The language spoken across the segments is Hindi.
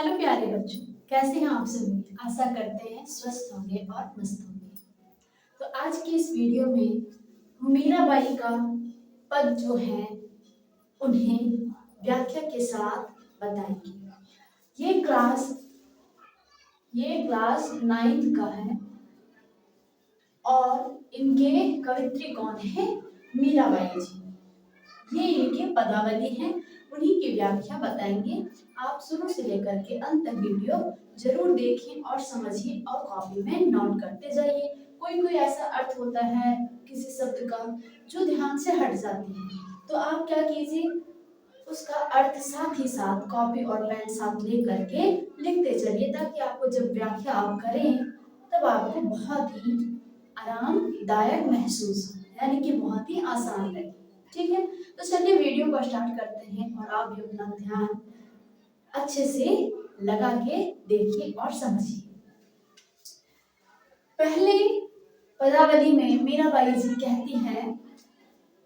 हेलो प्यारे बच्चों, कैसे हैं आप सभी। आशा करते हैं स्वस्थ होंगे और मस्त होंगे। तो आज की इस वीडियो में हम मीराबाई का पद जो है उन्हें व्याख्या के साथ बताएंगे। ये क्लास 9th का है और इनके कवित्री कौन है? मीराबाई जी। ये इनके पदावली हैं, उन्हीं की व्याख्या बताएंगे। आप शुरू से लेकर के अंत तक वीडियो जरूर देखें और समझिए और कॉपी में नोट करते जाइए। कोई कोई ऐसा अर्थ होता है किसी शब्द का जो ध्यान से हट जाती है, तो आप क्या कीजिए, उसका अर्थ साथ ही साथ कॉपी और पेन साथ ले करके लिखते चलिए, ताकि आपको जब व्याख्या आप करें तब आपको बहुत ही आरामदायक महसूस हो, यानी कि बहुत ही आसान लगे। ठीक है, तो चलिए वीडियो को स्टार्ट करते हैं और आप भी अपना ध्यान अच्छे से लगा के देखिए और समझिए। पहले पदावली में मीराबाई जी कहती हैं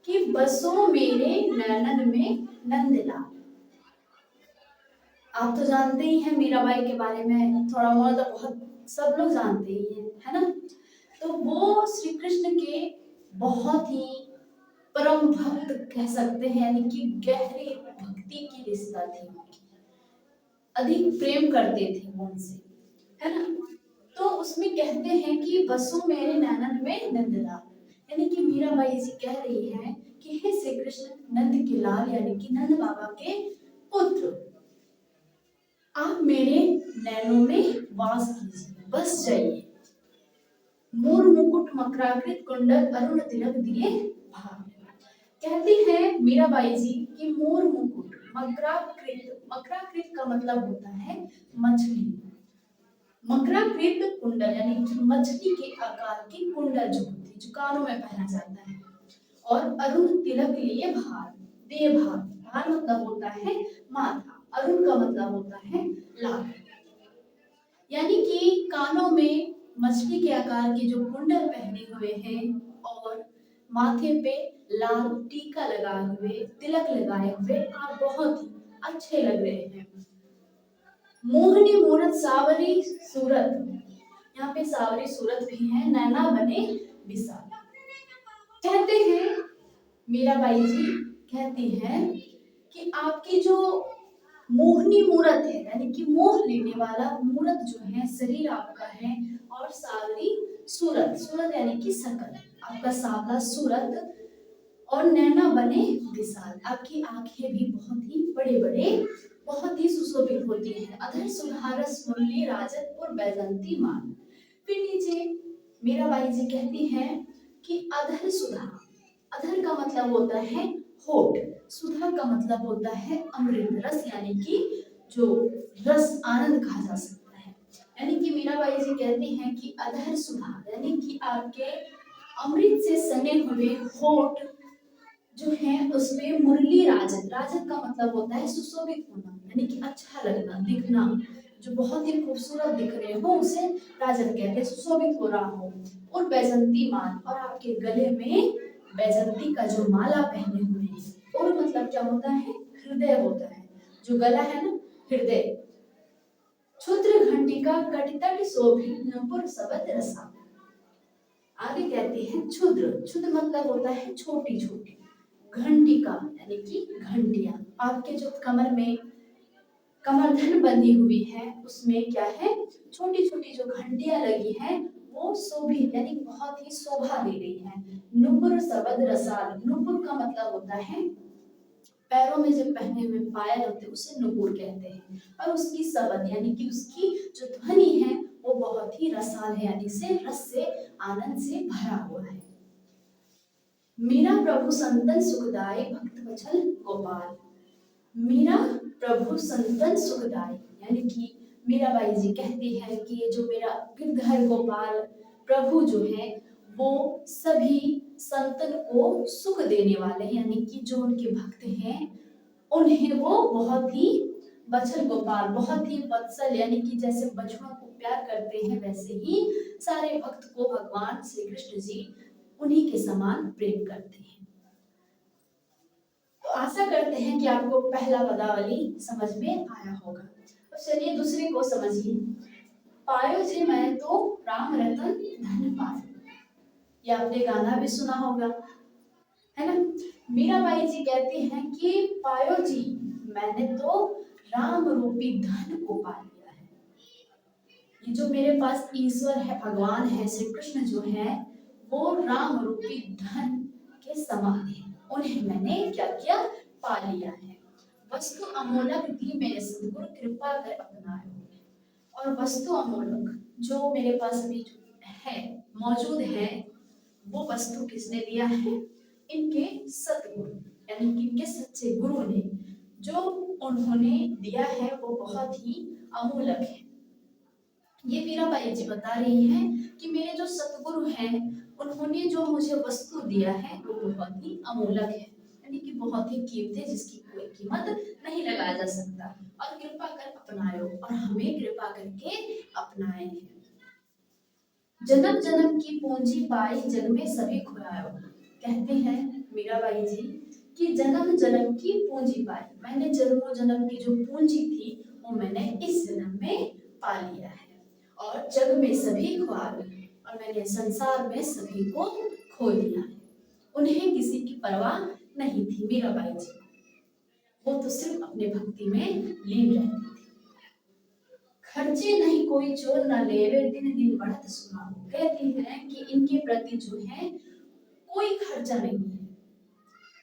कि बसो मेरे नैनन में नंदलाल। आप तो जानते ही हैं मीराबाई के बारे में, थोड़ा बहुत तो बहुत सब लोग जानते ही हैं, है ना। तो वो श्री कृष्ण के बहुत ही परम भक्त कह सकते हैं, यानी कि गहरी भक्ति की रिश्ता थी, अधिक प्रेम करते थे वो उनसे, है ना। तो उसमें कहते हैं कि बसो मेरे नैनन में नंदलाल, यानी कि मीराबाई जी कह रही हैं कि हे श्री कृष्ण नंद के लाल, यानी कि नंद बाबा के पुत्र, आप मेरे नैनों में वास कीजिए, बस जाइए। मोर मुकुट मकराकृत कुंडल अरुण तिलक दिए भाग। कहती है मीराबाई जी कि मोर मुकुट, मकराकृत का मतलब होता है मछली, मकराकृत कुंडल यानी कि मछली के आकार की कुंडल जो होती है, जो कानों में पहना जाता है, और अरुण तिलक लिए भार, दे भार, भार मतलब होता है माथा, अरुण का मतलब होता है लाल, यानी कि कानों में मछली के आकार के जो कुंडल पहने हुए हैं और माथे पे लाल टीका लगाए हुए, तिलक लगाए हुए आप बहुत ही अच्छे लग रहे हैं। मोहनी मूरत सावरी सूरत, यहाँ पे सावरी सूरत भी है, नैना बने विशाल। कहते हैं मीराबाई जी कहती हैं कि आपकी जो मोहनी मूरत है, यानी कि मोह लेने वाला मूरत जो है, शरीर आपका है, और सावरी सूरत, सूरत यानी कि शकल, आपका सावला सूरत, और नैना बने विशाल, आपकी आंखें भी बहुत ही बड़े बड़े, बहुत ही सुशोभित होती हैं। अधर सुधारस मुरली राजत और बैजंती मान। फिर नीचे मीराबाई जी कहती हैं कि अधर सुधा, अधर का मतलब होता है होठ, सुधा का मतलब होता है अमृत रस, यानी कि जो रस आनंद कहा जा सकता है। यानी कि मीराबाई जी कहती हैं कि अधर सुधा यानी कि आपके अमृत से सने हुए होठ जो है उसमें मुरली राजत, राजत का मतलब होता है सुशोभित होना, यानी कि अच्छा लगना, दिखना, जो बहुत ही खूबसूरत दिख रहे हो उसे राजत कहते हैं, सुशोभित हो रहा हो। और बैजंती मान, और आपके गले में बैजंती का जो माला पहने हुए हैं, और मतलब क्या होता है, हृदय होता है, जो गला है ना, हृदय। क्षुद्र घंटिका कटितट शोभित नपुर सबद रसा। आगे कहते हैं क्षुद्र, क्षुद्र मतलब होता है छोटी छोटी, घंटिका यानी कि घंटियां, आपके जो कमर में कमरधन बंधी हुई है उसमें क्या है, छोटी छोटी जो घंटियां लगी हैं वो शोभित यानी बहुत ही शोभा दे रही है। नुपुर सबद रसाल, नुपुर का मतलब होता है पैरों में जो पहने हुए पायल होते हैं उसे नुपुर कहते हैं, और उसकी सबद यानी कि उसकी जो ध्वनि है वो बहुत ही रसाल है, यानी से रस से आनंद से भरा हुआ है। मीरा प्रभु संतन सुखदाई भक्त वत्सल गोपाल, मीरा प्रभु संतन सुखदाई, यानी कि मीराबाई जी कहती है कि ये जो मेरा गिरधर गोपाल प्रभु जो है वो सभी संतन को सुख देने वाले हैं, यानी कि जो उनके भक्त हैं उन्हें वो बहुत ही बछल गोपाल, बहुत ही वत्सल, यानी कि जैसे बछड़ों को प्यार करते हैं वैसे ही सारे भक्त को भगवान श्री कृष्ण जी उन्हीं के समान प्रेम करते हैं। तो आशा करते हैं कि आपको पहला पदावली समझ में आया होगा। अब चलिए दूसरे को समझिए। पायो जी मैं तो राम रतन धन पायो। ये आपने गाना भी सुना होगा, है ना। मीराबाई जी कहती हैं कि पायो जी मैंने तो राम रूपी धन को पा लिया है। ये जो मेरे पास ईश्वर है, भगवान है, श्री कृष्ण जो है, वो राम रूपी धन के समान है। उन्हें मैंने क्या किया, पा लिया है। वस्तु अमोलक दी मेरे सद्गुरु कृपा कर अपनायो। और वस्तु अमोलक जो मेरे पास अभी है, मौजूद है, वो वस्तु किसने दिया है, इनके सतगुरु यानी कि इनके सच्चे गुरु ने। जो उन्होंने दिया है वो बहुत ही अमूलक है। ये मीराबाई जी बता रही हैं कि मेरे जो सतगुरु हैं उन्होंने जो मुझे वस्तु दिया है वो बहुत ही अमूलक है, यानी कि बहुत ही कीमती है, जिसकी कोई कीमत नहीं लगाया जा सकता। और कृपा कर अपनायो, और हमें कृपा करके अपनाए हैं। जन्म जन्म की पूंजी पाई जग में सभी खोयायो। कहते हैं मीराबाई जी कि जन्म जन्म की पूंजी पाई, मैंने जन्मों जन्म की जो पूंजी थी वो मैंने इस जन्म में पा लिया है। और जग में सभी खोयायो, और मैंने संसार में सभी को खो दिया है। उन्हें किसी की परवाह नहीं थी मीराबाई जी, वो तो सिर्फ अपने भक्ति में लीन रहती थी। खर्चे नहीं कोई चोर न लेवे दिन दिन बढ़त सुनाओ। कहती हैं कि इनके प्रति जो है कोई खर्चा नहीं है,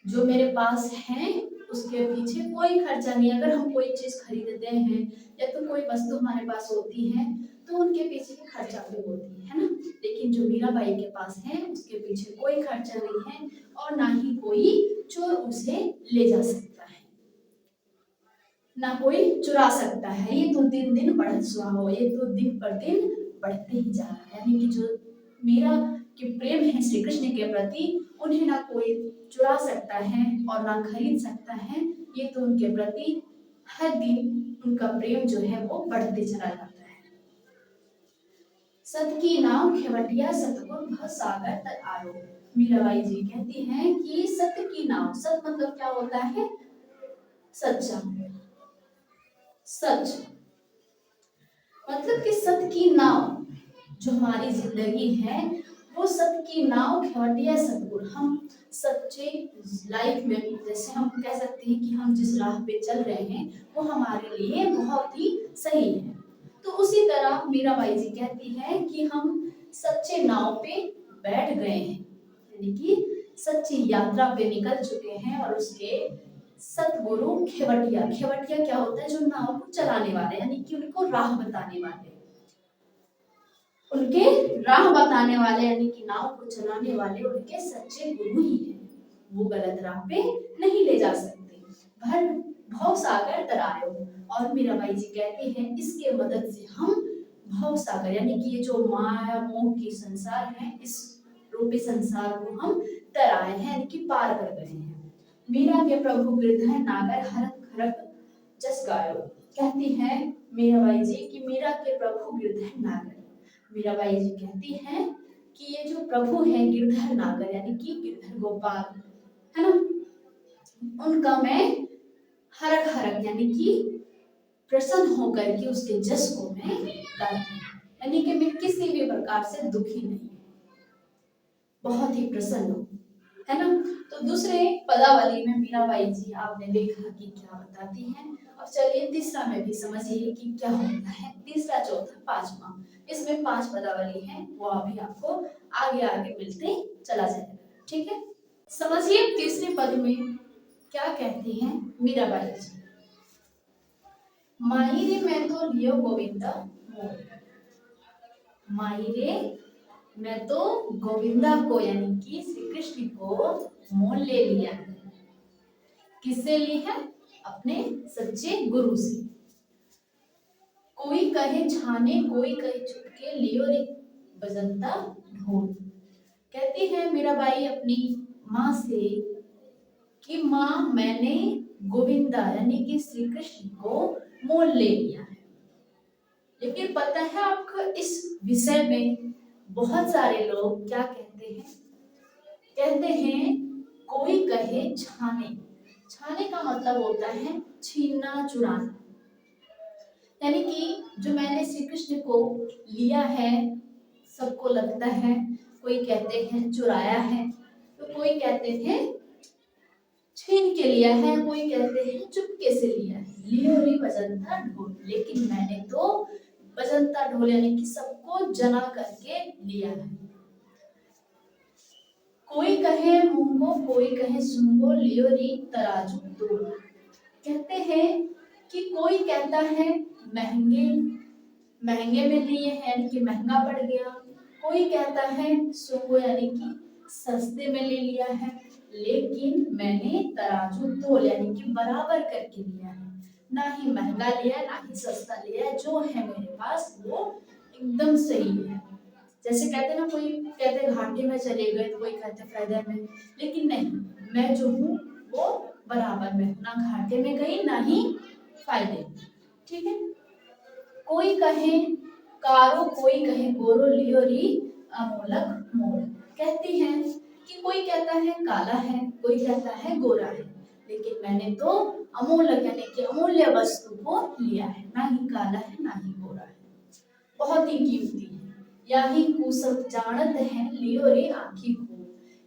जो मेरे पास है उसके पीछे कोई खर्चा नहीं। अगर हम कोई चीज खरीदते हैं या तो कोई वस्तु हमारे पास होती है तो उनके पीछे खर्चा भी होती है ना। लेकिन जो मीराबाई के पास है उसके पीछे कोई खर्चा नहीं है, और ना ही कोई चोर उसे ले जा सकता है, ना कोई चुरा सकता है। ये तो दिन दिन बढ़त सुहाओ, ये तो दिन पर दिन बढ़ते ही जा रहा है। यानी कि जो मेरा के प्रेम है श्री कृष्ण के प्रति, उन्हें ना कोई चुरा सकता है और ना खरीद सकता है। ये तो उनके प्रति हर दिन उनका प्रेम जो है वो बढ़ते चला जाता है। सत की नाव खेवटिया सतगुर भव सागर तर आरो। मीराबाई जी कहती हैं कि सत्य की नाव, सत मतलब क्या होता है, सच्चा, सच मतलब कि सत्य की नाव जो हमारी जिंदगी है वो सत्य की नाव खेवटिया सतगुरु। हम सच्चे लाइफ में, जैसे हम कह सकते हैं कि हम जिस राह पे चल रहे हैं वो हमारे लिए बहुत ही सही है, तो उसी तरह मीराबाई जी कहती है कि हम सच्चे नाव पे बैठ गए हैं, यानी कि सच्ची यात्रा पे निकल चुके हैं। और उसके सतगुरु खेवटिया, खेवटिया क्या होता है, जो नाव को चलाने वाले, यानी कि उनको राह बताने वाले, उनके राह बताने वाले यानी कि नाव को चलाने वाले उनके सच्चे गुरु ही हैं। वो गलत राह पे नहीं ले जा सकते। भर भव सागर तरायो। और मीराबाई जी कहती हैं इसके मदद से हम भव सागर यानी कि ये जो माया मोह की संसार है, इस रूपी संसार को हम तराए हैं, यानी कि पार कर गए हैं। मीरा के प्रभु गिरधर नागर हरक हरक जस गायो। कहती हैं मीराबाई जी कि मीरा के प्रभु गिरधर नागर, मीराबाई जी कहती हैं कि ये जो प्रभु है गिरधर नागर यानी कि गिरधर गोपाल है ना, उनका मैं हरक हरक यानी कि प्रसन्न होकर के उसके जस को मैं गाती हूँ, यानी कि मैं किसी भी प्रकार से दुखी नहीं, बहुत ही प्रसन्न हूँ, है ना। तो दूसरे पदावली में मीराबाई जी आपने देखा कि क्या बताती हैं। अब चलिए तीसरा में भी समझिए कि क्या होता है। तीसरा, चौथा, पांचवा, इसमें 5 पदावली है, वो अभी आपको आगे आगे मिलते चला जाएगा, ठीक है। समझिए तीसरे पद में क्या कहती हैं मीराबाई जी। माही रे मैं तो लियो गोविंदा मोर। माही रे मैं तो गोविंदा को यानी कि श्री कृष्ण को मोल ले लिया है। किससे ली है, अपने सच्चे गुरु से। कोई कहे छाने कोई कहे चुपके लियो रे बजंता ढोल। कहती है मीराबाई अपनी माँ से कि माँ मैंने गोविंदा यानी कि श्री कृष्ण को मोल ले लिया है। लेकिन पता है आपको इस विषय में बहुत सारे लोग क्या कहते हैं, कहते हैं कोई कहे छाने, छाने का मतलब होता है छीनना चुराना। यानी कि जो मैंने श्री कृष्ण को लिया है, सबको लगता है, कोई कहते हैं चुराया है, तो कोई कहते हैं छीन के लिया है, कोई कहते हैं चुपके से लिया है। लियो रे बजंता ढोल, लेकिन मैंने तो बजंता ढोल यानी कि सबको जना करके लिया है। कोई कहे मूंगो, कोई कहे सूंगो, लियो रे तराजू तोल। कहते हैं कि कोई कहता है महंगे महंगे में लिए हैं, यानी कि महंगा पड़ गया। कोई कहता है सूंगो यानी कि सस्ते में ले लिया है, लेकिन मैंने तराजू तोल यानी कि बराबर करके लिया है। ना ही महंगा लिया ना ही सस्ता लिया, जो है मेरे पास वो एकदम सही है। जैसे कहते हैं ना, कोई कहते हैं घाटे में चले गए, कोई कहते हैं फायदे में, लेकिन नहीं, मैं जो हूँ वो बराबर में, ना घाटे में गई ना ही फायदे में। ठीक है। कोई कहे कारो, कोई कहे गोरो, लियो री अमोलक मोल। कहती हैं कि कोई कहता है काला है, कोई कहता है गोरा है, लेकिन मैंने तो अमोलक यानी कि अमूल्य वस्तु को लिया है, ना ही काला है ना ही गोरा है, बहुत ही कीमती है। या ही कुसब जानत है, लियो रे आँखी को।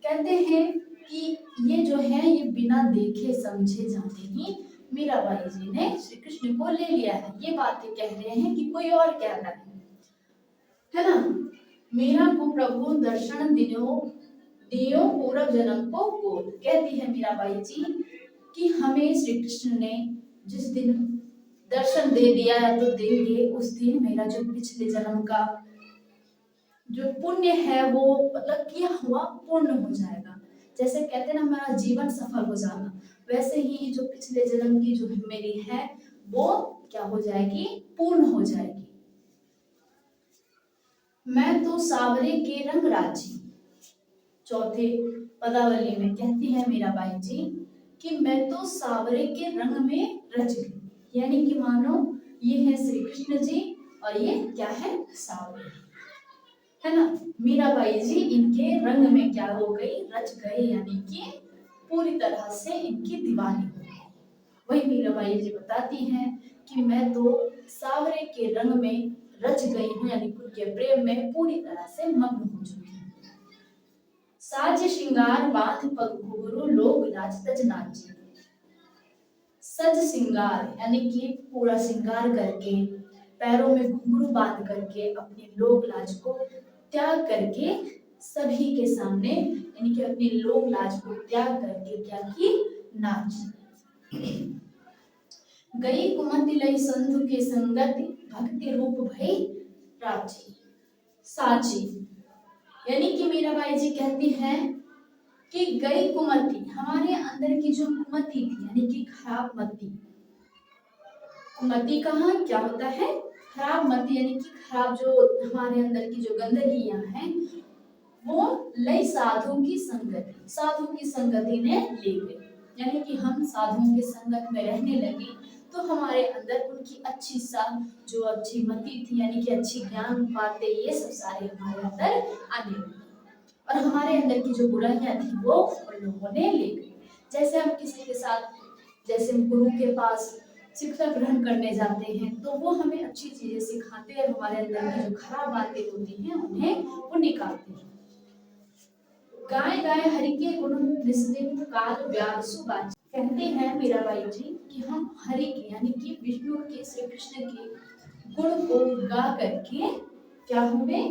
कहते हैं कि ये जो है ये बिना देखे समझे जाने ही मीराबाई जी ने श्री कृष्ण को ले लिया है। ये बातें कह रहे हैं कि कोई और कह रहा है ना। मीरा को प्रभु दर्शन दियो दियो पूर्व जन्म को गोद। कहती है मीराबाई जी कि हमें श्री कृष्ण ने जिस दिन दर्शन दे दिया या तो देंगे, उस दिन मेरा जो पिछले जन्म का जो पुण्य है वो मतलब किया हुआ पूर्ण हो जाएगा। जैसे कहते हैं ना हमारा जीवन सफल हो जाना, वैसे ही जो पिछले जन्म की जो मेरी है वो क्या हो जाएगी, पूर्ण हो जाएगी। मैं तो सावरे के रंग राजी। चौथे पदावली में कहती है मीराबाई जी कि मैं तो सावरे के रंग में रच गई, यानी कि मानो ये है श्री कृष्ण जी और ये क्या है, सावरे है ना। मीराबाई जी इनके रंग में क्या हो गई, रच गए, यानी कि पूरी तरह से इनकी दीवानी हो गई। वही मीराबाई जी बताती हैं कि मैं तो सावरे के रंग में रच गई हूँ, यानी कि उनके प्रेम में पूरी तरह से मग्न हो चुकी हूँ। साज श्रृंगार बांध पग घुंघरू, लोग लाज तज नाची। सज श्रृंगार यानी कि पूरा श्रृंगार करके, पैरों में घुंघरू बांध करके, अपने लोक लाज को त्याग करके सभी के सामने, यानी कि अपनी लोक लाज को त्याग करके क्या की, नाची। गई कुमति लई संधु के संगति, भक्ति रूप भई प्राची साची। यानी कि मीराबाई जी कहती हैं कि गई कुमति, हमारे अंदर की जो कुमति थी यानी कि खराब मति। कुमति कहाँ क्या होता है, खराब मति, यानी कि खराब जो हमारे अंदर की जो गंदगियां हैं वो लई साधु की संगति, साधु की संगति ने ले गई। यानी कि हम साधुओं के संगत में रहने लगे तो हमारे अंदर उनकी अच्छी सा जो अच्छी मति थी, यानी कि अच्छी ज्ञान बातें, ये सब सारे हमारे अंदर आने लगे और हमारे अंदर की जो बुराइयां थी वो उन लोगों ने ले गई। जैसे हम किसी के साथ, जैसे हम गुरु के पास शिक्षा ग्रहण करने जाते हैं तो वो हमें अच्छी चीजें सिखाते हैं, हमारे अंदर की जो खराब बातें होती हैं उन्हें वो निकालते हैं। गाय गाय हरि के गुण निस्दिन काल व्यासु बाची। कहते हैं मीराबाई जी कि हम हरि के यानी कि विष्णु के, श्री कृष्ण के गुण को गा करके क्या हुए,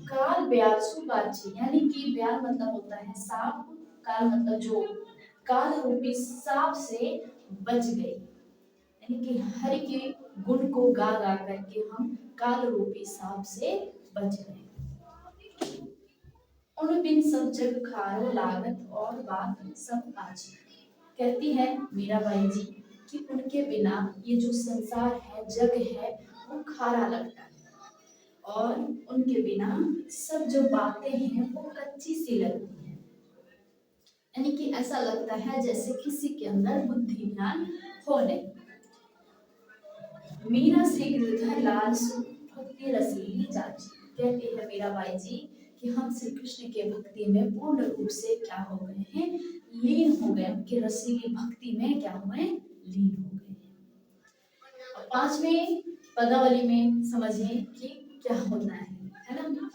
काल व्यासु बाची, यानी कि व्याल मतलब होता है सांप, काल मतलब जो काल रूपी सांप से बच गए, यानी कि हरि के गुण को गा गा करके हम काल रूपी सांप से बच गए। उन बिन सब जग खारो लागत और बात सब आजी। कहती है मीराबाई जी कि उनके बिना ये जो संसार है, जग है, वो खारा लगता है और उनके बिना सब जो बातें हैं वो कच्ची सी लगती है, यानी कि ऐसा लगता है जैसे किसी के अंदर बुद्धि ज्ञान हो नहीं। मीरा श्री गिरधर लाल सु भक्ति रसीली जाची। कहती है मीराबाई जी कि हम श्री कृष्ण के भक्ति में पूर्ण रूप से क्या हो गए हैं, लीन हो गए, उनकी रसीली भक्ति में क्या हुए, लीन हो गए। और पांचवें पदावली में समझिए कि क्या होता है ना।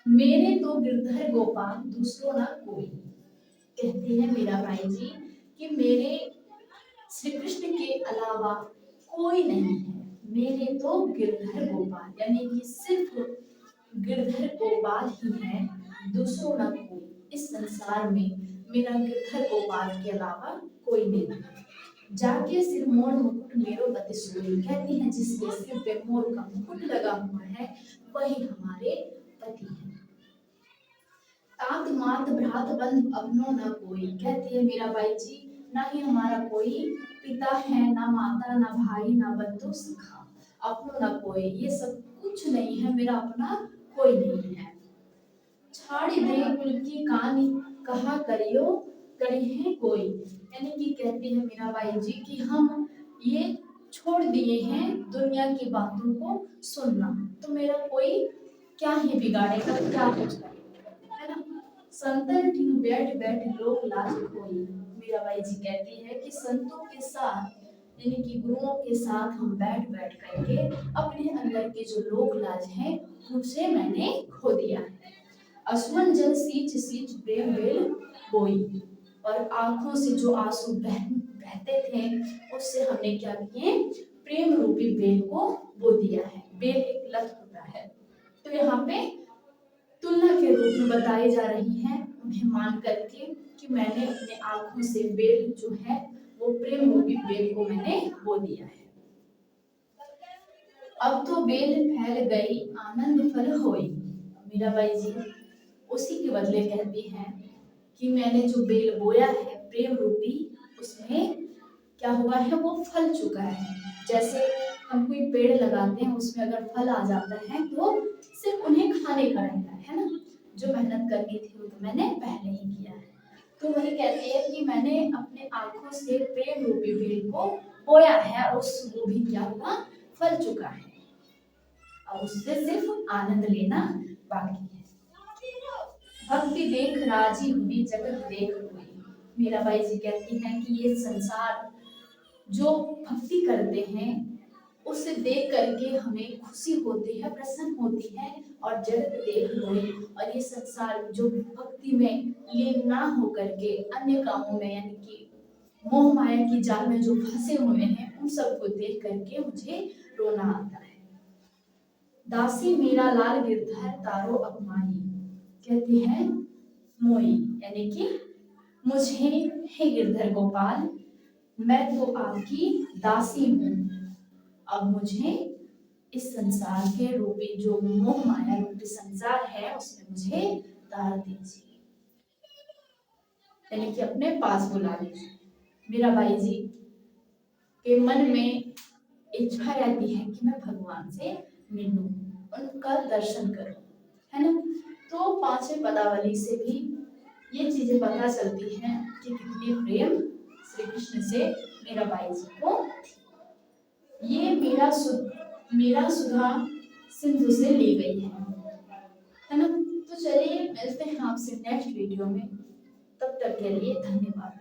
मेरे तो गिरधर गोपाल दूसरों ना कोई, कहते हैं मीराबाई जी कि मेरे श्री कृष्ण के अलावा कोई नहीं है। मेरे तो गिरधर गोपाल यानी कि सिर्फ गिरधर गोपाल ही है, दूसरों ना कोई। इस संसार में मेरा गिरधर गोपाल के अलावा कोई नहीं है। जाके सिर मोर मुकुट मेरो पति सोई, कहती हैं जिसके सिर पे मोर का मुकुट लगा हुआ है वही हमारे पति हैं। तात मात भ्रात बंधु अपनो न कोई, कहती है मीराबाई जी ना ही हमारा कोई पिता है, ना माता, ना भाई, ना बंधु सखा, अपनो न कोई, ये सब कुछ नहीं है, मेरा अपना कोई नहीं है। छाड़ी दे कुल की कहानी कहा करियो करे है कोई, यानी कि कहती है मीराबाई जी कि हम ये छोड़ दिए हैं दुनिया की बातों को सुनना, तो मेरा कोई क्या ही बिगाड़ेगा, क्या कुछ करेगा, है ना। संतन ठीक बैठ बैठ लोग लाज खोई, मीराबाई जी कहती है कि संतों के साथ यानी कि गुरुओं के साथ हम बैठ बैठ करके अपने अंदर के जो लोक लाज है उसे मैंने खो दिया है। असुवन जल सींच सींच प्रेम बेल बोई, और आंखों से जो आंसू बहते थे उससे हमने क्या किए, प्रेम रूपी बेल को बो दिया है। बेल एक लत होता है, तो यहाँ पे तुलना के रूप में बताई जा रही है उन्हें मान करके कि मैंने अपने आंखों से बेल जो है वो प्रेम रूपी बेल को मैंने बो दिया है। अब तो बेल फैल गई आनंद फल होई, मीराबाई जी उसी के बदले कहती हैं कि मैंने जो बेल बोया है प्रेम रूपी, उसमें क्या हुआ है, वो फल चुका है। जैसे हम कोई पेड़ लगाते हैं उसमें अगर फल आ जाता है तो सिर्फ उन्हें खाने का रहता है ना, जो मेहनत करनी थी वो तो मैंने पहले ही किया है। तो वही कहती है कि मैंने अपने आंखों से प्रेम रूपी बेल को बोया है और उस वो भी क्या हुआ, फल चुका है, अब उससे सिर्फ आनंद लेना बाकी है। भक्ति देख राजी हुई जगत देख हुई, मीराबाई जी कहती हैं कि ये संसार जो भक्ति करते हैं उसे देख करके हमें खुशी होती है, प्रसन्न होती है, और जगत देख हुई, और ये संसार जो भक्ति में लीन ना हो करके अन्य कामों में यानी कि मोह माया की जाल में जो फंसे हुए हैं उन सबको देख करके मुझे रोना आता है। दासी मीरा लाल गिरधर तारो अपमाई, कहती है मोई यानी कि मुझे हे गिरधर गोपाल मैं तो आपकी दासी हूँ, अब मुझे इस संसार के रूपी जो मोह माया रूपी संसार है उसमें मुझे तार दीजिए, यानी कि अपने पास बुला लीजिए। मीराबाई जी के मन में इच्छा रहती है कि मैं भगवान से मिलूं, उनका दर्शन करूं, है ना। तो पांचवें पदावली से भी ये चीजें पता चलती हैं कि कितनी प्रेम श्री कृष्ण से मीराबाई जी को। ये मीरा सुधा सिंधु से ली गई है ना। तो चलिए मिलते हैं आपसे नेक्स्ट वीडियो में, तब तक के लिए धन्यवाद।